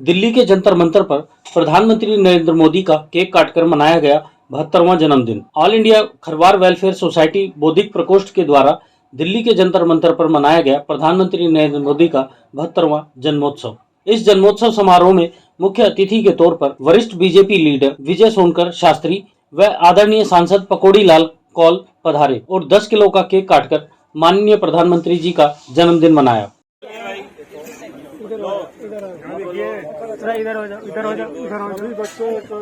दिल्ली के जंतर मंतर पर प्रधानमंत्री नरेंद्र मोदी का केक काटकर मनाया गया 72वां जन्मदिन। All India Kharwar welfare society बौद्धिक प्रकोष्ठ के द्वारा दिल्ली के जंतर मंतर पर मनाया गया प्रधानमंत्री नरेंद्र मोदी का 72वां जन्मोत्सव। इस जन्मोत्सव समारोह में मुख्य अतिथि के तौर पर वरिष्ठ बीजेपी लीडर विजय सोनकर शास्त्री व आदरणीय सांसद पकौड़ी लाल कौल पधारे और 10 किलो का केक काटकर माननीय प्रधानमंत्री जी का जन्मदिन मनाया। इधर हो जाओ, इधर हो जाओ, इधर हो जाओ। बच्चों को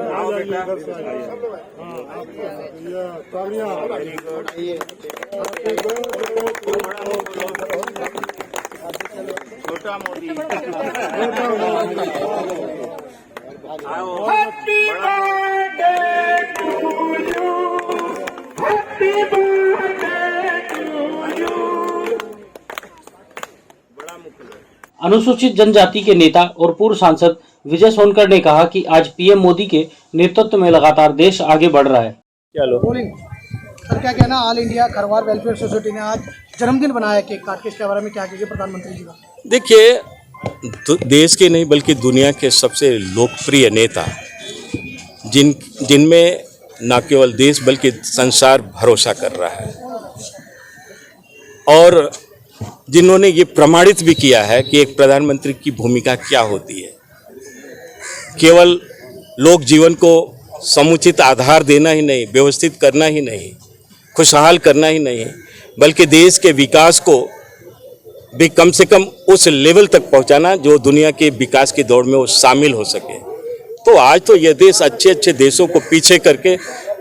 आ जाइए इधर से। ये तालियां। छोटा Modi. Happy birthday to you, happy birthday to you. अनुसूचित जनजाति के नेता और पूर्व सांसद विजय सोनकर ने कहा कि आज पीएम मोदी के नेतृत्व में लगातार देश आगे बढ़ रहा है। चलो सर, क्या कहना, all India Kharwar welfare society ने आज जन्मदिन बनाया केक काट के, इसके बारे में क्या कहेंगे प्रधानमंत्री जी का? देखिए, देश के नहीं बल्कि दुनिया के सबसे लोकप्रिय नेता जिनमें न केवल देश बल्कि संसार भरोसा कर रहा है और जिन्होंने ये प्रमाणित भी किया है कि एक प्रधानमंत्री की भूमिका क्या होती है। केवल लोक जीवन को समुचित आधार देना ही नहीं, व्यवस्थित करना ही नहीं, खुशहाल करना ही नहीं, बल्कि देश के विकास को भी कम से कम उस लेवल तक पहुंचाना जो दुनिया के विकास की दौड़ में वो शामिल हो सके। तो आज तो यह देश अच्छे अच्छे देशों को पीछे करके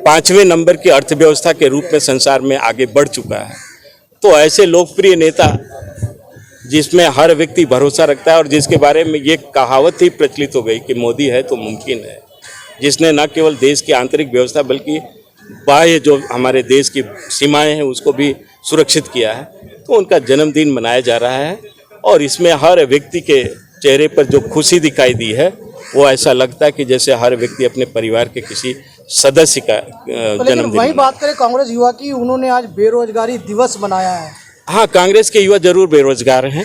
5वें नंबर की अर्थव्यवस्था के रूप में संसार में आगे बढ़ चुका है। तो ऐसे लोकप्रिय नेता जिसमें हर व्यक्ति भरोसा रखता है और जिसके बारे में ये कहावत ही प्रचलित हो गई कि मोदी है तो मुमकिन है, जिसने न केवल देश की आंतरिक व्यवस्था बल्कि बाह्य जो हमारे देश की सीमाएं हैं उसको भी सुरक्षित किया है, तो उनका जन्मदिन मनाया जा रहा है। और इसमें हर व्यक्ति के चेहरे पर जो खुशी दिखाई दी है वो ऐसा लगता है कि जैसे हर व्यक्ति अपने परिवार के किसी सदस्य का जन्मदिन। वही बात करें कांग्रेस युवा की, उन्होंने आज बेरोजगारी दिवस मनाया है। हाँ, कांग्रेस के युवा जरूर बेरोजगार हैं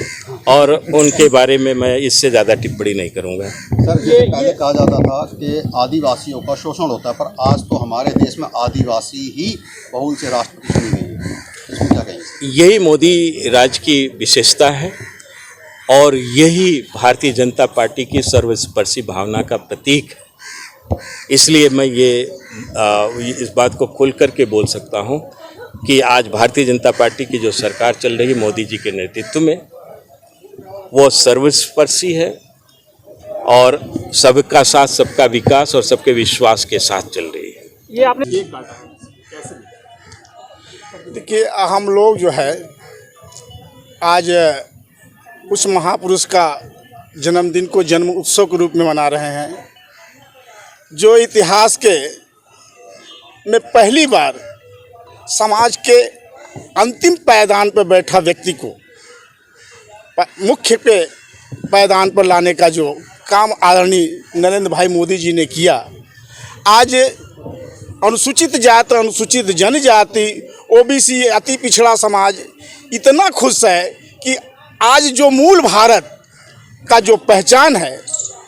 और उनके बारे में मैं इससे ज़्यादा टिप्पणी नहीं करूँगा। सर, ये पहले कहा जाता था कि आदिवासियों का शोषण होता है, पर आज तो हमारे देश में आदिवासी ही बहुल से राष्ट्रपति चुनी गई है, इसमें क्या कहेंगे? यही मोदी राज की विशेषता है और यही भारतीय जनता पार्टी की सर्वस्पर्शी भावना का प्रतीक है। इसलिए मैं इस बात को खुल करके बोल सकता हूँ कि आज भारतीय जनता पार्टी की जो सरकार चल रही है मोदी जी के नेतृत्व में, वो सर्वस्पर्शी है और सबका साथ सबका विकास और सबके विश्वास के साथ चल रही है। ये आपने देखिए, हम लोग जो है आज उस महापुरुष का जन्मदिन को जन्म उत्सव के रूप में मना रहे हैं जो इतिहास के में पहली बार समाज के अंतिम पायदान पर बैठा व्यक्ति को मुख्य पे पायदान पर लाने का जो काम आदरणीय नरेंद्र भाई मोदी जी ने किया। आज अनुसूचित जाति, अनुसूचित जनजाति, ओबीसी, अति पिछड़ा समाज इतना खुश है कि आज जो मूल भारत का जो पहचान है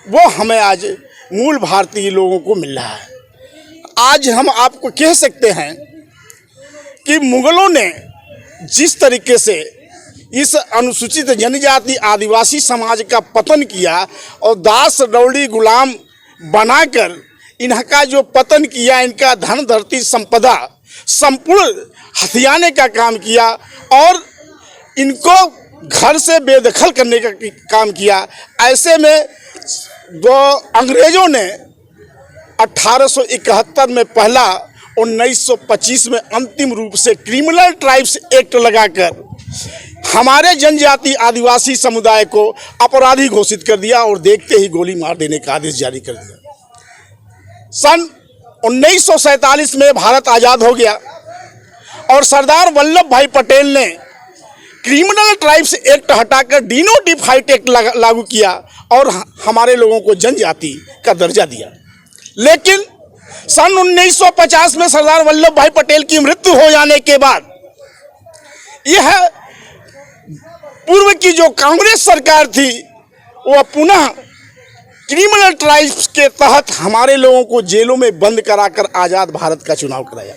वो हमें आज मूल भारतीय लोगों को मिल रहा है। आज हम आपको कह सकते हैं कि मुगलों ने जिस तरीके से इस अनुसूचित जनजाति आदिवासी समाज का पतन किया और दास रौड़ी गुलाम बनाकर इनका जो पतन किया, इनका धन धरती संपदा संपूर्ण हथियाने का काम किया और इनको घर से बेदखल करने का काम किया। ऐसे में जो अंग्रेज़ों ने 1871 में पहला, 1925 में अंतिम रूप से क्रिमिनल ट्राइब्स एक्ट लगाकर हमारे जनजाति आदिवासी समुदाय को अपराधी घोषित कर दिया और देखते ही गोली मार देने का आदेश जारी कर दिया। सन 1947 में भारत आज़ाद हो गया और सरदार वल्लभ भाई पटेल ने क्रिमिनल ट्राइब्स एक्ट हटाकर डिनोटिफाइड एक्ट लागू किया और हमारे लोगों को जनजाति का दर्जा दिया। लेकिन सन 1950 में सरदार वल्लभ भाई पटेल की मृत्यु हो जाने के बाद यह पूर्व की जो कांग्रेस सरकार थी वो पुनः क्रिमिनल ट्राइब्स के तहत हमारे लोगों को जेलों में बंद कराकर आज़ाद भारत का चुनाव कराया।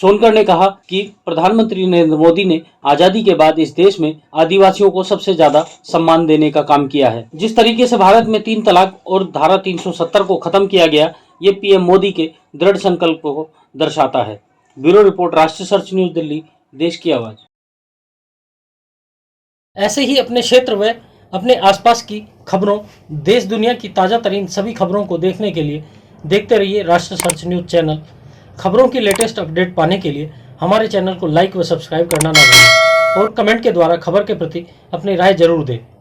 सोनकर ने कहा कि प्रधानमंत्री नरेंद्र मोदी ने आजादी के बाद इस देश में आदिवासियों को सबसे ज्यादा सम्मान देने का काम किया है। जिस तरीके से भारत में 3 तलाक और धारा 370 को खत्म किया गया, ये पीएम मोदी के दृढ़ संकल्प को दर्शाता है। ब्यूरो रिपोर्ट, राष्ट्रीय सर्च न्यूज, दिल्ली, देश की आवाज। ऐसे ही अपने क्षेत्र व अपने आसपास की खबरों, देश दुनिया की ताजा तरीन सभी खबरों को देखने के लिए देखते रहिए राष्ट्रीय सर्च न्यूज चैनल। खबरों की लेटेस्ट अपडेट पाने के लिए हमारे चैनल को लाइक व सब्सक्राइब करना ना भूलें और कमेंट के द्वारा खबर के प्रति अपनी राय जरूर दें।